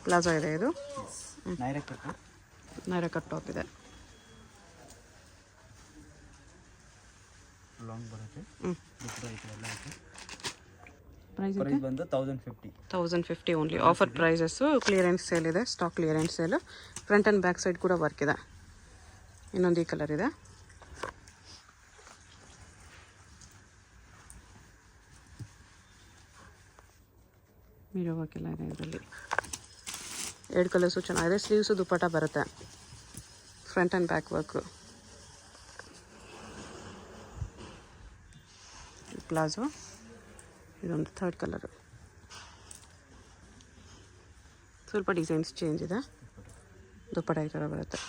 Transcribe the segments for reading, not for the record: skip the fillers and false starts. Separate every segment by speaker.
Speaker 1: Palazzo ಇದೆ ಇದು.
Speaker 2: Naira cut.
Speaker 1: Naira cut top ಇದೆ.
Speaker 2: ಲಾಂಗ್ ಬರುತ್ತೆ.
Speaker 1: ಪ್ರೈಸ್
Speaker 2: ಪ್ರೈಸ್ ಬಂದು 1050.
Speaker 1: 1050 only. Offer prices. Clearance sale ಇದೆ, stock clearance sale. Front and back side ಕೂಡ ವರ್ಕ್ ಇದೆ. ಇನ್ನೊಂದು ಈ ಕಲರ್ ಇದೆ. ಮಿರೋ ವರ್ಕ್ ಎಲ್ಲ ಇದೆ ಇದರಲ್ಲಿ. 2 ಕಲರ್ಸು ಚೆನ್ನಾಗಿದೆ. ಸ್ಲೀವ್ಸು ದುಪ್ಪಟ್ಟ ಬರುತ್ತೆ. Front and back work. Palazzo. ಇದೊಂದು 3rd ಕಲರು. ಸ್ವಲ್ಪ ಡಿಸೈನ್ಸ್ ಚೇಂಜ್ ಇದೆ. ದುಪ್ಪಟ್ಟ ಈ ಥರ ಬರುತ್ತೆ.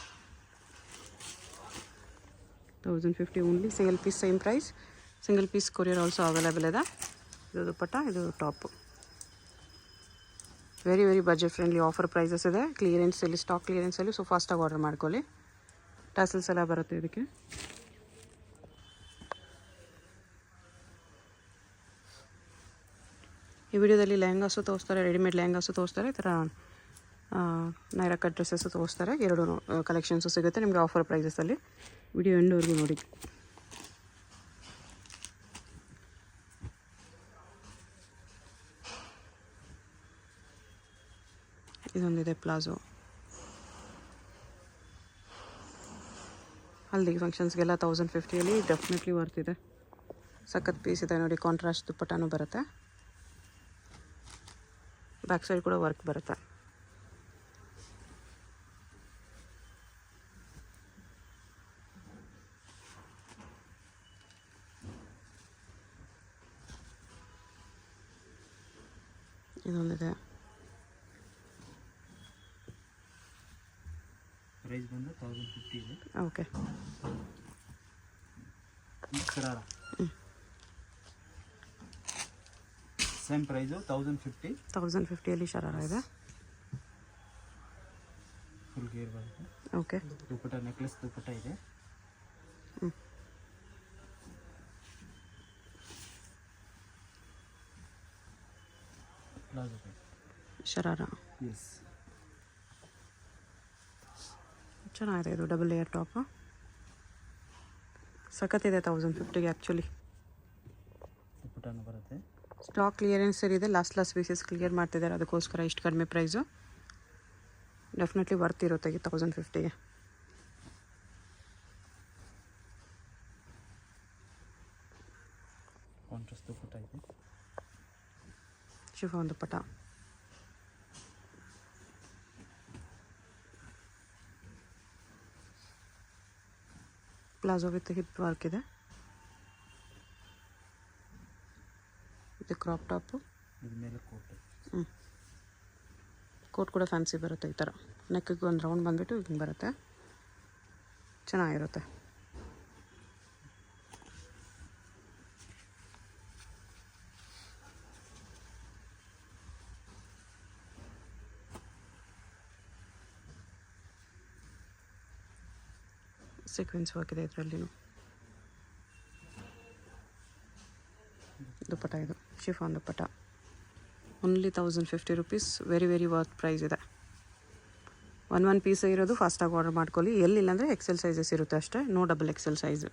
Speaker 1: 1050 only. Single piece same price. Single piece courier also available ಇದೆ. ಇದು ದುಪ್ಪಟ್ಟ, ಇದು top. Very very budget friendly offer prices ಇದೆ. ಕ್ಲಿಯರೆನ್ಸಲ್ಲಿ, ಸ್ಟಾಕ್ ಕ್ಲಿಯರೆನ್ಸಲ್ಲಿ. ಸೊ ಫಾಸ್ಟಾಗಿ ಆರ್ಡರ್ ಮಾಡ್ಕೊಳ್ಳಿ. ಟಾಸಲ್ಸ್ ಎಲ್ಲ ಬರುತ್ತೆ ಇದಕ್ಕೆ. ಈ ವಿಡಿಯೋದಲ್ಲಿ ಲೆಹಂಗಾಸು ತೋರಿಸ್ತಾರೆ, ರೆಡಿಮೇಡ್ ಲೆಹಂಗಾಸು ತೋರಿಸ್ತಾರೆ, ಈ ಥರ ನೈರಾ ಕಟ್ ಡ್ರೆಸ್ಸಸ್ಸು ತೋರಿಸ್ತಾರೆ. ಎರಡೂ ಕಲೆಕ್ಷನ್ಸು ಸಿಗುತ್ತೆ ನಿಮಗೆ ಆಫರ್ ಪ್ರೈಸಸಲ್ಲಿ. ವಿಡಿಯೋ ಎಂಡ್ವರೆಗೂ ನೋಡಿ. ಇದೊಂದಿದೆ ಪ್ಲಾಜೋ. ಹಲ್ದಿ ಫಂಕ್ಷನ್ಸ್ಗೆಲ್ಲ 1050ಯಲ್ಲಿ ಡೆಫಿನೆಟ್ಲಿ ವರ್ತ್ ಇದೆ. ಸಖತ್ ಪೀಸ್ ಇದೆ ನೋಡಿ. ಕಾಂಟ್ರಾಸ್ಟ್ ದುಪ್ಪಟ್ಟನೂ ಬರುತ್ತೆ. ಬ್ಯಾಕ್ ಸೈಡ್ ಕೂಡ ವರ್ಕ್ ಬರುತ್ತೆ. ಇದೊಂದಿದೆ.
Speaker 2: ಪ್ರೈಸ್ ಬಂದು 1050 ಇದೆ.
Speaker 1: ಓಕೆ.
Speaker 2: Sharara same price 1050.
Speaker 1: 1050ಯಲ್ಲಿ ಶರಾರ ಇದೆ.
Speaker 2: ಫುಲ್ ಗೇರ್ ಬರುತ್ತೆ.
Speaker 1: ಓಕೆ.
Speaker 2: ದುಪ್ಪಟ್ಟ, ನೆಕ್ಲೆಸ್ ದುಪ್ಪಟ್ಟ ಇದೆ. ಪ್ಲಾಜೋ
Speaker 1: ಶರಾರ.
Speaker 2: ಎಸ್.
Speaker 1: ಚೆನ್ನಾಗಿದೆ ಇದು. Double layer top. ಸಖತ್ತಿದೆ 1050ಗೆ ಆ್ಯಕ್ಚುಲಿ.
Speaker 2: ದುಪ್ಪಟ್ಟನೂ ಬರುತ್ತೆ.
Speaker 1: ಸ್ಟಾಕ್ ಕ್ಲಿಯರೆನ್ಸ್ ಇದೆ. ಲಾಸ್ಟ್ ಪೀಸಸ್ ಕ್ಲಿಯರ್ ಮಾಡ್ತಿದ್ದಾರೆ, ಅದಕ್ಕೋಸ್ಕರ ಇಷ್ಟು ಕಡಿಮೆ ಪ್ರೈಸು. ಡೆಫಿನೆಟ್ಲಿ ವರ್ತ್ ಇರುತ್ತೆ 1050ಗೆ.
Speaker 2: ಕಾಂಟ್ರಾಸ್ಟ್ ದುಪ್ಪಟ್ಟ ಇದೆ.
Speaker 1: Chiffon dupatta. Palazzo with hip work ಇದೆ. ಇದು ಕ್ರಾಪ್ ಟಾಪು.
Speaker 2: ಇದು ಮೇಲೆ ಕೋಟ್.
Speaker 1: ಕೋಟ್ ಕೂಡ ಫ್ಯಾನ್ಸಿ ಬರುತ್ತೆ ಈ ಥರ. ನೆಕ್ಕಿಗೆ ಒಂದು ರೌಂಡ್ ಬಂದುಬಿಟ್ಟು ಹಿಂಗೆ ಬರುತ್ತೆ. ಚೆನ್ನಾಗಿರುತ್ತೆ. ಸೀಕ್ವೆನ್ಸ್ ವರ್ಕ್ ಇದೆ ಇದರಲ್ಲಿನೂ. ದುಪ್ಪಟ್ಟ ಇದು chiffon dupatta. Only 1050 rupees. Very very worth price ಇದೆ. ಒನ್ ಪೀಸ್ ಇರೋದು ಫಾಸ್ಟಾಗಿ ಆರ್ಡರ್ ಮಾಡ್ಕೊಳ್ಳಿ. ಎಲ್ಲಿಲ್ಲ ಅಂದರೆ ಎಕ್ಸೆಲ್ ಸೈಜಸ್ ಇರುತ್ತೆ ಅಷ್ಟೇ, no double XL size.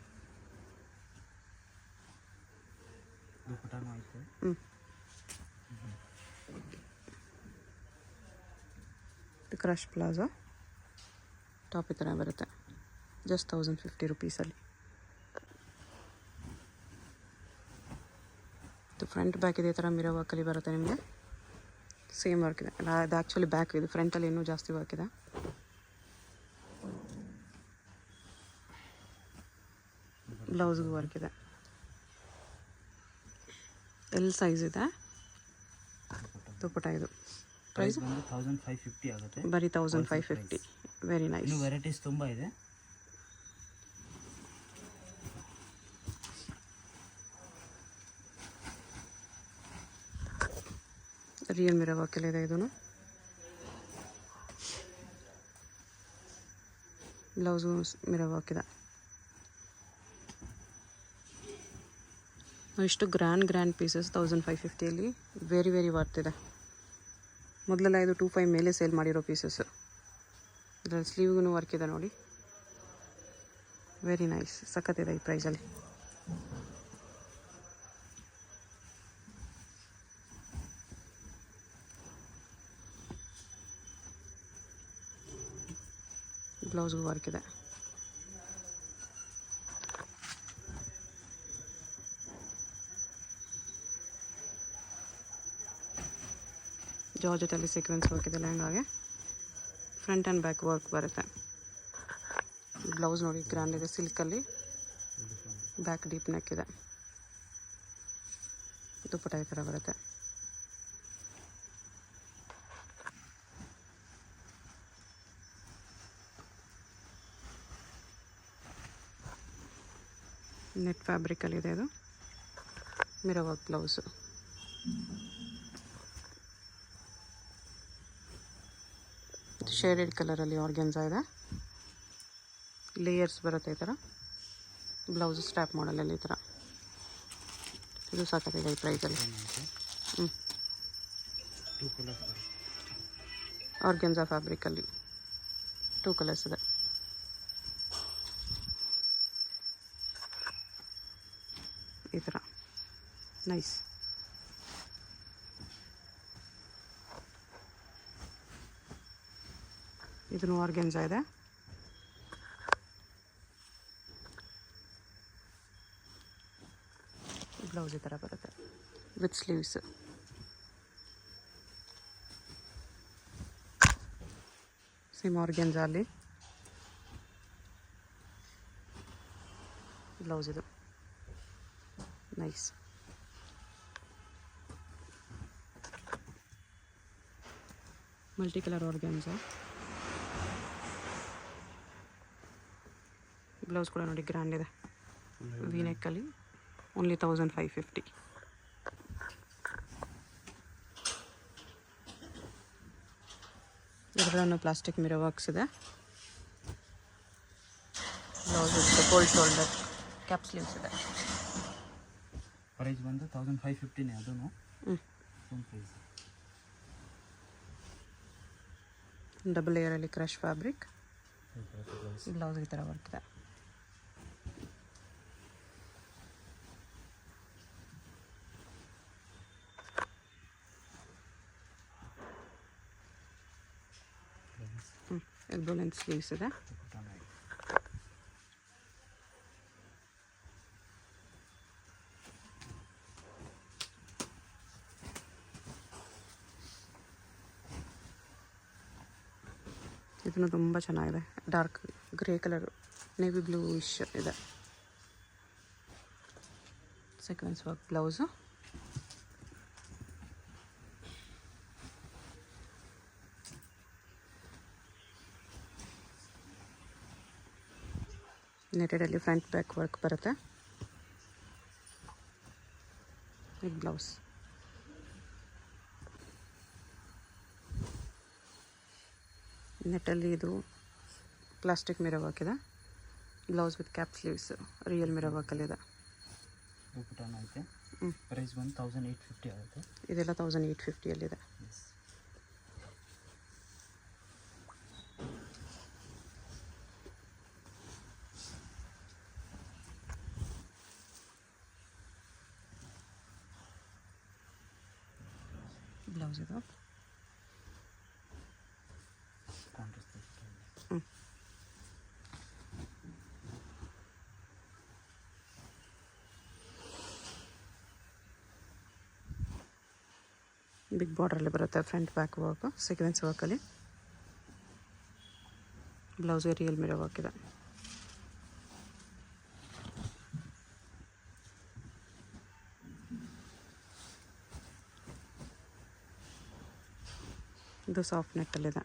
Speaker 1: Crush palazzo top ಈ ಥರ ಬರುತ್ತೆ. ಜಸ್ಟ್ 1050 ರುಪೀಸಲ್ಲಿ. ಇದು ಫ್ರಂಟ್ ಬ್ಯಾಕ್ ಇದೇ ಥರ ಮಿರೋ ವರ್ಕಲ್ಲಿ ಬರುತ್ತೆ ನಿಮಗೆ. ಸೇಮ್ ವರ್ಕ್ ಇದೆ. ಅದು ಆ್ಯಕ್ಚುಲಿ ಬ್ಯಾಕ್ ಇದು. ಫ್ರಂಟಲ್ಲಿ ಇನ್ನೂ ಜಾಸ್ತಿ ವರ್ಕ್ ಇದೆ. ಬ್ಲೌಸ್ಗೂ ವರ್ಕ್ ಇದೆ. ಎಲ್ ಸೈಜ್ ಇದೆ. ದುಪ್ಪಟ್ಟ ಇದು. ಪ್ರೈಸ್
Speaker 2: 1550 ಆಗುತ್ತೆ.
Speaker 1: ಬರೀ 1550. Very nice.
Speaker 2: ಇನ್ನು ವೆರೈಟೀಸ್ ತುಂಬ ಇದೆ.
Speaker 1: ರಿಯಲ್ ಮಿರೋ ವರ್ಕಲ್ಲಿ ಇದೆ ಇದೂ. ಬ್ಲೌಸು ಮಿರೋ ವರ್ಕ್ ಇದೆ. ಇಷ್ಟು ಗ್ರ್ಯಾಂಡ್ ಪೀಸಸ್ 1550ಯಲ್ಲಿ ವೆರಿ ವೆರಿ ವರ್ತ್ ಇದೆ. ಮೊದಲೆಲ್ಲ ಇದು 2.5 ಮೇಲೆ ಸೇಲ್ ಮಾಡಿರೋ ಪೀಸಸ್ಸು. ಇದರಲ್ಲಿ ಸ್ಲೀವ್ಗೂ ವರ್ಕ್ ಇದೆ ನೋಡಿ, ವೆರಿ ನೈಸ್, ಸಖತ್ತಿದೆ ಈ ಪ್ರೈಸಲ್ಲಿ. ಬ್ಲೌಸ್ಗೂ ವರ್ಕ್ ಇದೆ. ಜಾರ್ಜೆಟಲ್ಲಿ ಸೀಕ್ವೆನ್ಸ್ ವರ್ಕ್ ಇದೆ ಲೆಹಂಗಾಗೆ. ಫ್ರಂಟ್ ಆ್ಯಂಡ್ ಬ್ಯಾಕ್ ವರ್ಕ್ ಬರುತ್ತೆ. ಬ್ಲೌಸ್ ನೋಡಿ ಗ್ರ್ಯಾಂಡ್ ಇದೆ, ಸಿಲ್ಕಲ್ಲಿ, ಬ್ಯಾಕ್ ಡೀಪ್ ನೆಕ್ ಇದೆ, ದುಪ್ಪಟ್ಟ ಈ ಥರ ಬರುತ್ತೆ. ನೆಟ್ ಫ್ಯಾಬ್ರಿಕಲ್ಲಿದೆ ಇದು, ಮಿರರ್ ವರ್ಕ್ ಬ್ಲೌಸು. ಶೇಡೆಡ್ ಕಲರಲ್ಲಿ ಆರ್ಗೆನ್ಸಾ ಇದೆ, ಲೇಯರ್ಸ್ ಬರುತ್ತೆ ಈ ಥರ. ಬ್ಲೌಸ್ ಸ್ಟ್ಯಾಪ್ ಮಾಡಲಲ್ಲಿ ಈ ಥರ. ಇದು ಸಾಕಾಗಿದೆ ಈ ಪ್ರೈಸಲ್ಲಿ. ಆರ್ಗೆನ್ಸಾ ಫ್ಯಾಬ್ರಿಕಲ್ಲಿ 2 ಕಲರ್ಸ್ ಇದೆ. ಈ ಥರ ನೈಸ್. ಇದನ್ನು ಆರ್ಗೆನ್ಸಾ ಇದೆ. ಬ್ಲೌಸ್ ಈ ಥರ ಬರುತ್ತೆ ವಿತ್ ಸ್ಲೀವ್ಸ್. ಸೇಮ್ ಆರ್ಗೆನ್ಸಾ ಅಲ್ಲಿ ಬ್ಲೌಸ್ ಇದು nice. Multi colour organza. Blouse ಕೂಡ ನೋಡಿ ಗ್ರ್ಯಾಂಡ್ ಇದೆ, ವಿ ನೆಕ್ಕಲ್ಲಿ. ಓನ್ಲಿ 1550. ಇದರಲ್ಲೂ ಪ್ಲಾಸ್ಟಿಕ್ ಮಿರರ್ ವರ್ಕ್ಸ್ ಇದೆ. Blouse with cold shoulder, cap sleeves ಇದೆ.
Speaker 2: ಪ್ರೈಸ್ ಬಂದು 1550ನೇ ಅದೂ. ಪ್ರೈಸ್
Speaker 1: ಡಬಲ್ ಲೇಯರಲ್ಲಿ ಕ್ರಶ್ ಫ್ಯಾಬ್ರಿಕ್. ಬ್ಲೌಸ್ ಈ ಥರ ವರ್ಕ್ ಇದೆ. ಎಲ್ಬೋ ಲೆಂತ್ ಸ್ಲೀವ್ಸ್ ಇದೆ. ಇದನ್ನು ತುಂಬ ಚೆನ್ನಾಗಿದೆ, dark grey colour, navy blue ish ಇದೆ. Sequins work blouse. ನೆಟೆಡಲ್ಲಿ ಫ್ರಂಟ್ ಬ್ಯಾಕ್ ವರ್ಕ್ ಬರುತ್ತೆ. With blouse. ನೆಟ್ಟಲ್ಲಿ ಇದು ಪ್ಲಾಸ್ಟಿಕ್ ಮಿರರ್ ವರ್ಕ್ ಇದೆ. Blouse with cap sleeves, real mirror ವರ್ಕಲ್ಲಿದೆ.
Speaker 2: ದುಪ್ಪಟ್ಟನೂ ಐತೆ. ಪ್ರೈಸ್ ಬಂದು 1850 ಆಗುತ್ತೆ.
Speaker 1: ಇದೆಲ್ಲ 1850ಯಲ್ಲಿದೆ. ಬ್ಲೌಸ್ ಇದು. ಬಿಗ್ ಬಾರ್ಡ್ರಲ್ಲಿ ಬರುತ್ತೆ, ಫ್ರಂಟ್ ಬ್ಯಾಕ್ ವರ್ಕ್, ಸೀಕ್ವೆನ್ಸ್ ವರ್ಕಲ್ಲಿ. ಬ್ಲೌಸ್ ರಿಯಲ್ ಮಿರರ್ ವರ್ಕ್ ಇದೆ. ಇದು ಸಾಫ್ಟ್ ನೆಟ್ಟಲ್ಲಿದೆ.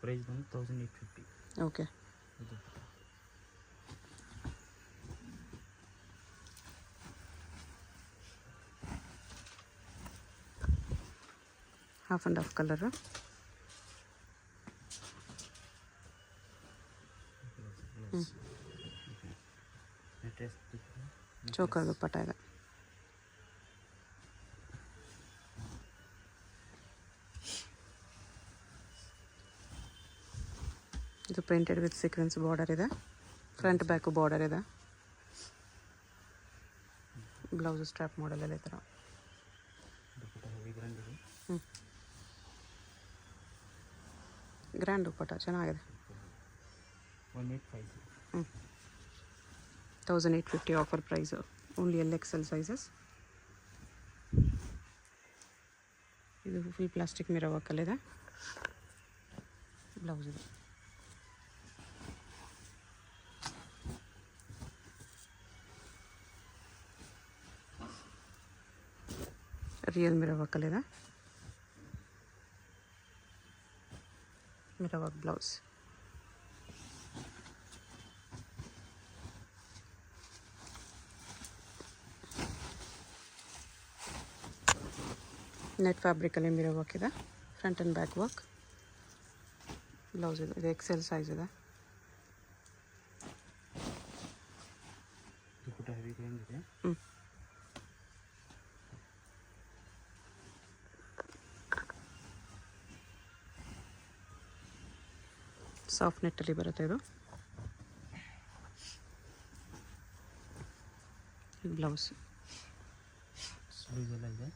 Speaker 2: ಪ್ರೈಸ್ ಬಂದು 1850.
Speaker 1: Okay. Half and half colour. Choker dupatta ಇದೆ. ಇದು ಪ್ರಿಂಟೆಡ್ ವಿತ್ ಸೀಕ್ವೆನ್ಸ್ ಬಾರ್ಡರ್ ಇದೆ, ಫ್ರಂಟ್ ಬ್ಯಾಕು ಬಾರ್ಡರ್ ಇದೆ. ಬ್ಲೌಸ್ ಸ್ಟ್ರಾಪ್ ಮಾಡಲಲ್ಲಿ ಈ ಥರ.
Speaker 2: ದುಪ್ಪಟ್ಟ ಹೆವಿ ಗ್ರ್ಯಾಂಡ್ ಇದೆ.
Speaker 1: ಗ್ರ್ಯಾಂಡ್ ದುಪ್ಪಟ್ಟ ಚೆನ್ನಾಗಿದೆ.
Speaker 2: 1850.
Speaker 1: 1850 offer price. Only LXL sizes. ಇದು ಫುಲ್ ಪ್ಲಾಸ್ಟಿಕ್ ಮಿರರ್ ವರ್ಕಲ್ಲಿದೆ. ಬ್ಲೌಸ್ ಇದೆ. ರಿಯಲ್ ಮಿರರ್ ವರ್ಕಲ್ಲಿದೆ. Mirror work blouse. Net ಫ್ಯಾಬ್ರಿಕಲ್ಲಿ mirror work ಇದೆ, front and back work. Blouse ಇದೆ. ಇದು XL ಸೈಜ್ ಇದೆ.
Speaker 2: ದುಪ್ಪಟ್ಟ ಹೆವಿ ಗ್ರ್ಯಾಂಡ್ ಇದೆ.
Speaker 1: ಸಾಫ್ಟ್ ನೆಟ್ಟಲ್ಲಿ ಬರುತ್ತೆ ಇದು. ಬ್ಲೌಸ್
Speaker 2: ಸ್ಲೀವ್ ಎಲ್ಲ ಇದೆ.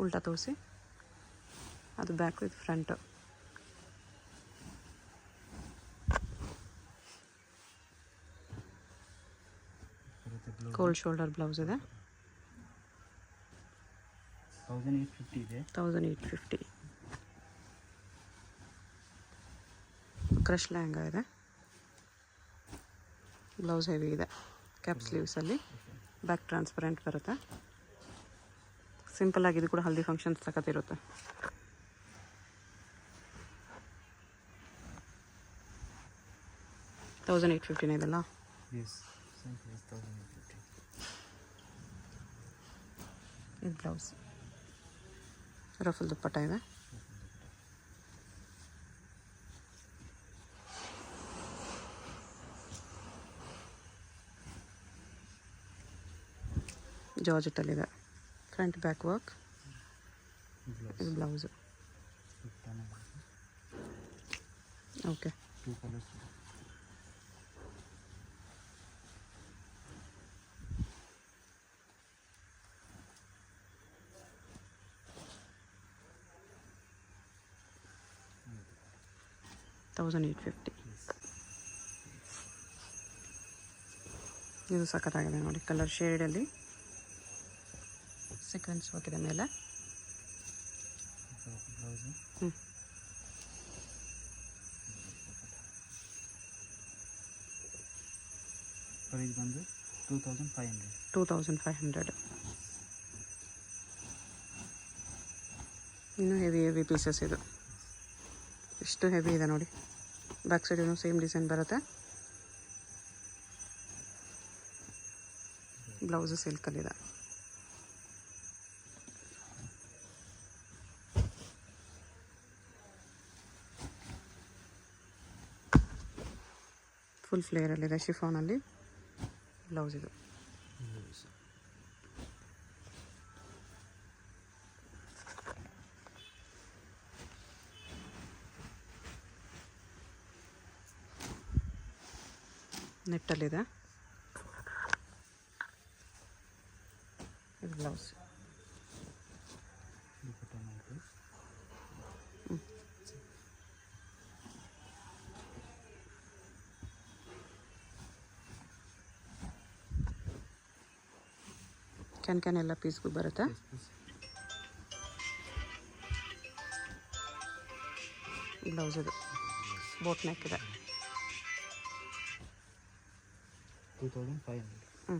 Speaker 1: ಉಲ್ಟಾ ತೋರಿಸಿ. ಅದು back with front. Cold shoulder blouse ಇದೆ.
Speaker 2: 1850 ಇದೆ.
Speaker 1: 1850. ಕ್ರಶ್ ಲೆಹಂಗಾ ಇದೆ. ಬ್ಲೌಸ್ ಹೆವಿ ಇದೆ. ಕ್ಯಾಪ್ ಸ್ಲೀವ್ಸಲ್ಲಿ ಬ್ಯಾಕ್ ಟ್ರಾನ್ಸ್ಪರೆಂಟ್ ಬರುತ್ತೆ. ಸಿಂಪಲ್ ಆಗಿದೆ ಕೂಡ ಹಲ್ದಿ ಫಂಕ್ಷನ್ಸ್ ತಗೋತಿರುತ್ತೆ. $1850 ಇದೆಲ್ಲ.
Speaker 2: Yes, same price 1850.
Speaker 1: ಇದು ಬ್ಲೌಸ್. ರಫಲ್ ದುಪ್ಪಟ್ಟ ಇದೆ. ಜಾರ್ಜೆಟಲ್ಲಿದೆ. Front back work. ಇದು ಬ್ಲೌಸು. ಓಕೆ.
Speaker 2: 2 colors.
Speaker 1: $1850. ಇದು ಸಖತ್ತಾಗಿದೆ ನೋಡಿ, ಕಲರ್ ಶೇಡಲ್ಲಿ ಸೀಕ್ವೆನ್ಸ್ ವರ್ಕ್ ಇದೆ ಮೇಲೆ.
Speaker 2: ಪ್ರೈಸ್ ಬಂದು 2500.
Speaker 1: 2500. ಇನ್ನೂ ಹೆವಿ ಪೀಸಸ್ ಇದು. ಎಷ್ಟು ಹೆವಿ ಇದೆ ನೋಡಿ. ಬ್ಯಾಕ್ ಸೈಡ್ ಸೇಮ್ ಡಿಸೈನ್ ಬರುತ್ತೆ. ಬ್ಲೌಸು ಸಿಲ್ಕಲ್ಲಿದೆ. ಫುಲ್ ಫ್ಲೇರಲ್ಲಿದೆ, ಶಿಫಾನಲ್ಲಿ. ಬ್ಲೌಸ್ ಇದು. ನೆಟ್ಟಲ್ಲಿದೆ. ಇದು ಬ್ಲೌಸ್. ಕ್ಯಾನ್ ಎಲ್ಲ ಪೀಸ್ಗೂ ಬರುತ್ತೆ. ಬ್ಲೌಸ್ ಇದು ಬೋಟ್ ನೆಕ್ ಇದೆ.
Speaker 2: 2500.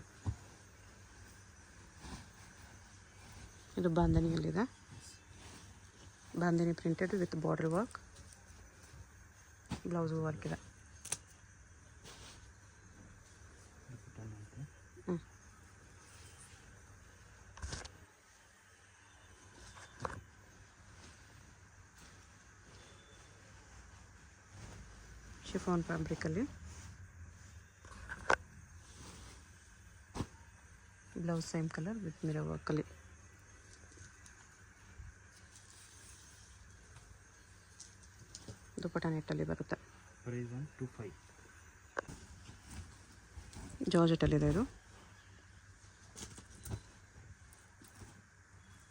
Speaker 1: ಇದು ಬಾಂಧನಿಯಲ್ಲಿದೆ. Bandhani printed with border work. Blouse work ಇದೆ. ಶಿಫಾನ್ ಫ್ಯಾಬ್ರಿಕಲ್ಲಿ blouse same colour with mirror ವರ್ಕಲ್ಲಿ. ದುಪ್ಪಟ್ಟ ನೆಟ್ಟಲ್ಲಿ ಬರುತ್ತೆ.
Speaker 2: ಪ್ರೈಸ್ 125.
Speaker 1: ಜಾರ್ಜೆಟಲ್ಲಿದೆ ಇದು.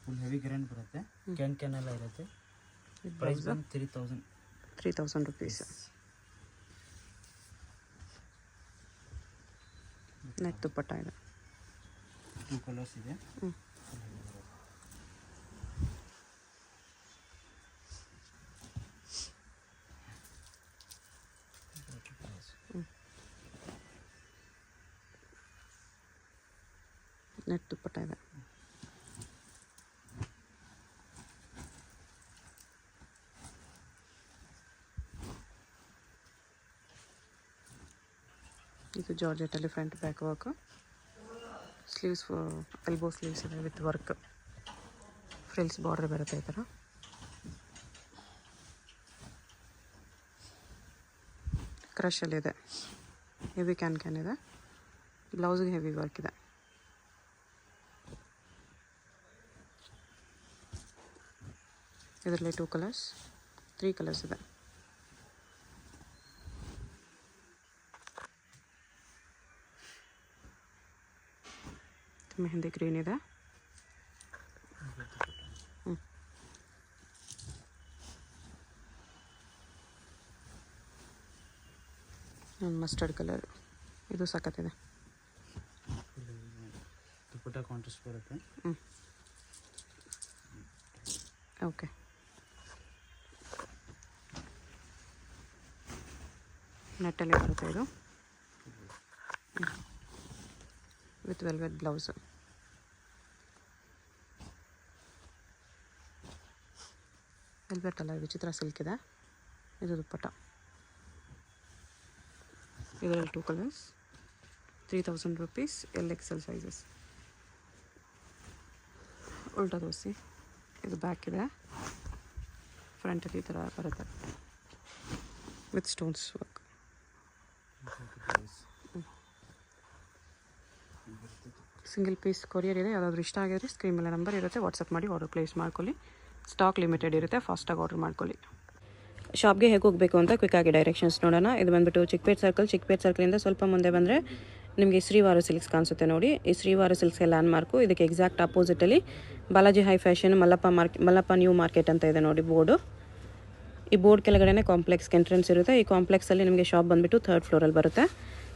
Speaker 2: ಫುಲ್ ಹೆವಿ ಗ್ರ್ಯಾಂಡ್ ಬರುತ್ತೆ. ಕ್ಯಾನ್ ಎಲ್ಲ ಇರುತ್ತೆ. ಪ್ರೈಸ್ 3000.
Speaker 1: 3000 ರುಪೀಸ್. ನೆಟ್ ದುಪ್ಪಟ್ಟ ಇದೆ.
Speaker 2: 2 ಕಲರ್ಸ್ ಇದೆ.
Speaker 1: ನೆಟ್ ದುಪ್ಪಟ್ಟ ಇದೆ. ಇದು ಜಾರ್ಜೆಟಲ್ಲಿ front back work. Sleeves elbow sleeves ಇದೆ ವಿತ್ ವರ್ಕ್. ಫ್ರಿಲ್ಸ್ ಬಾರ್ಡರ್ ಬರುತ್ತೆ ಈ ಥರ. ಕ್ರಷಲ್ಲಿದೆ. ಹೆವಿ ಕ್ಯಾನ್ ಇದೆ. ಬ್ಲೌಸ್ಗೆ ಹೆವಿ ವರ್ಕ್ ಇದೆ. ಇದರಲ್ಲಿ 2 ಕಲರ್ಸ್, 3 ಕಲರ್ಸ್ ಇದೆ. ಮೆಹಂದಿ ಗ್ರೀನ್ ಇದೆ. Mustard colour. ಇದು ಸಖತ್ತಿದೆ.
Speaker 2: ದುಪ್ಪಟ್ಟ ಕಾಂಟ್ರಾಸ್ಟ್ ಬರುತ್ತೆ.
Speaker 1: ಓಕೆ. ನೆಟ್ಟಲ್ಲಿ ಬರುತ್ತೆ ಇದು ವಿತ್ ವೆಲ್ವೆಟ್ ಬ್ಲೌಸ್. ವೆಲ್ವೆಟ್ ಅಲ್ಲ, ವಿಚಿತ್ರ ಸಿಲ್ಕ್ ಇದೆ. ಇದು ದುಪ್ಪಟ್ಟ. ಇದರಲ್ಲಿ 2 ಕಲರ್ಸ್, 3000 ರುಪೀಸ್. XL sizes. ಉಲ್ಟಾ ದೋಸೆ. ಇದು ಬ್ಯಾಕ್ ಇದೆ. ಫ್ರಂಟಲ್ಲಿ ಈ ಥರ ಬರುತ್ತೆ with stones work. Single piece courier ಇದೆ. ಯಾವುದಾದ್ರೂ ಇಷ್ಟ ಆಗಿದ್ರೆ ಸ್ಕ್ರೀನ್ ಮೇಲೆ ನಂಬರ್ ಇರುತ್ತೆ, ವಾಟ್ಸಪ್ ಮಾಡಿ ಆರ್ಡರ್ ಪ್ಲೇಸ್ ಮಾಡ್ಕೊಳ್ಳಿ. ಸ್ಟಾಕ್ ಲಿಮಿಟೆಡ್ ಇರುತ್ತೆ, ಫಾಸ್ಟಾಗಿ ಆರ್ಡರ್ ಮಾಡ್ಕೊಳ್ಳಿ. ಶಾಪ್ಗೆ ಹೇಗೆ ಹೋಗಬೇಕು ಅಂತ ಕ್ವಿಕ್ಕಾಗಿ ಡೈರೆಕ್ಷನ್ಸ್ ನೋಡೋಣ. ಇದು ಬಂದುಬಿಟ್ಟು ಚಿಕ್ಕಪೇಟ್ ಸರ್ಕಲಿಂದ ಸ್ವಲ್ಪ ಮುಂದೆ ಬಂದರೆ ನಿಮಗೆ ಶ್ರೀವಾರ ಸಿಲ್ಕ್ಸ್ ಕಾಣಿಸುತ್ತೆ ನೋಡಿ. ಈ ಶ್ರೀವಾರ ಸಿಲ್ಕ್ಸ್ಗೆ ಲ್ಯಾಂಡ್ ಮಾರ್ಕು. ಇದಕ್ಕೆ ಎಕ್ಸಾಕ್ಟ್ ಆಪೋಸಿಟಲ್ಲಿ Balaji high fashion Mallappa new market ಅಂತ ಇದೆ ನೋಡಿ ಬೋರ್ಡು. ಈ ಬೋರ್ಡ್ ಕೆಳಗಡೆ ಕಾಂಪ್ಲೆಕ್ಸ್ಗೆ ಎಂಟ್ರೆನ್ಸ್ ಇರುತ್ತೆ. ಈ ಕಾಂಪ್ಲೆಕ್ಸಲ್ಲಿ ನಿಮಗೆ ಶಾಪ್ ಬಂದುಬಿಟ್ಟು 3rd ಫ್ಲೋರಲ್ಲಿ ಬರುತ್ತೆ.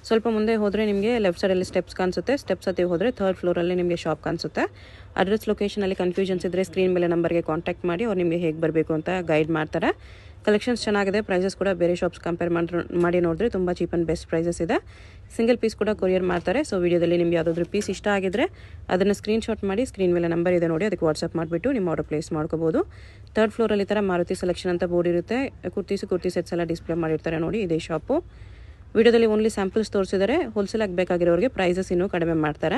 Speaker 1: ಸ್ವಲ್ಪ ಮುಂದೆ ಹೋದರೆ ನಿಮಗೆ ಲೆಫ್ಟ್ ಸೈಡಲ್ಲಿ ಸ್ಟೆಪ್ಸ್ ಕಾಣಿಸುತ್ತೆ. ಸ್ಟೆಪ್ಸ್ ಹತ್ತಿ ಹೋದರೆ 3rd ಫ್ಲೋರಲ್ಲಿ ನಿಮಗೆ ಶಾಪ್ ಕಾಣಿಸುತ್ತೆ. ಅಡ್ರೆಸ್ ಲೊಕೇಶನಲ್ಲಿ ಕನ್ಫ್ಯೂಷನ್ಸ್ ಇದ್ದರೆ ಸ್ಕ್ರೀನ್ ಮೇಲೆ ನಂಬರ್ಗೆ ಕಾಂಟ್ಯಾಕ್ಟ್ ಮಾಡಿ ಅವ್ರು ನಿಮಗೆ ಹೇಗೆ ಬರಬೇಕು ಅಂತ ಗೈಡ್ ಮಾಡ್ತಾರೆ. ಕಲೆಕ್ಷನ್ಸ್ ಚೆನ್ನಾಗಿದೆ. ಪ್ರೈಸಸ್ ಕೂಡ ಬೇರೆ ಶಾಪ್ಸ್ ಕಂಪೇರ್ ಮಾಡಿ ನೋಡಿದ್ರೆ ತುಂಬ ಚೀಪ್ ಆ್ಯಂಡ್ ಬೆಸ್ಟ್ ಪ್ರೈಸಸ್ ಇದೆ. ಸಿಂಗಲ್ ಪೀಸ್ ಕೂಡ ಕೊರಿಯರ್ ಮಾಡ್ತಾರೆ. ಸೊ ವಿಡಿಯೋದಲ್ಲಿ ನಿಮಗೆ ಯಾವುದಾದ್ರೂ ಪೀಸ್ ಇಷ್ಟ ಆಗಿದ್ರೆ ಅದನ್ನು ಸ್ಕ್ರೀನ್ಶಾಟ್ ಮಾಡಿ ಸ್ಕ್ರೀನ್ ಮೇಲೆ ನಂಬರ್ ಇದೆ ನೋಡಿ, ಅದಕ್ಕೆ ವಾಟ್ಸಪ್ ಮಾಡಿಬಿಟ್ಟು ನಿಮ್ಮ ಆರ್ಡರ್ ಪ್ಲೇಸ್ ಮಾಡ್ಕೋಬೋದು. 3rd ಫ್ಲೋರಲ್ಲಿ ಈ ಥರ ಮಾರುತಿ ಸೆಲೆಕ್ಷನ್ ಅಂತ ಬೋರ್ಡ್ ಇರುತ್ತೆ. ಕುರ್ತಿ ಸೆಟ್ಸ್ ಎಲ್ಲ ಡಿಸ್ಪ್ಲೇ ಮಾಡಿರ್ತಾರೆ ನೋಡಿ, ಇದೇ ಶಾಪು. ವಿಡಿಯೋದಲ್ಲಿ ಓನ್ಲಿ ಸ್ಯಾಂಪಲ್ಸ್ ತೋರಿಸಿದರೆ. ಹೋಲ್ಸೇಲಾಗಿ ಬೇಕಾಗಿರೋರಿಗೆ ಪ್ರೈಸಸ್ ಇನ್ನೂ ಕಡಿಮೆ ಮಾಡ್ತಾರೆ.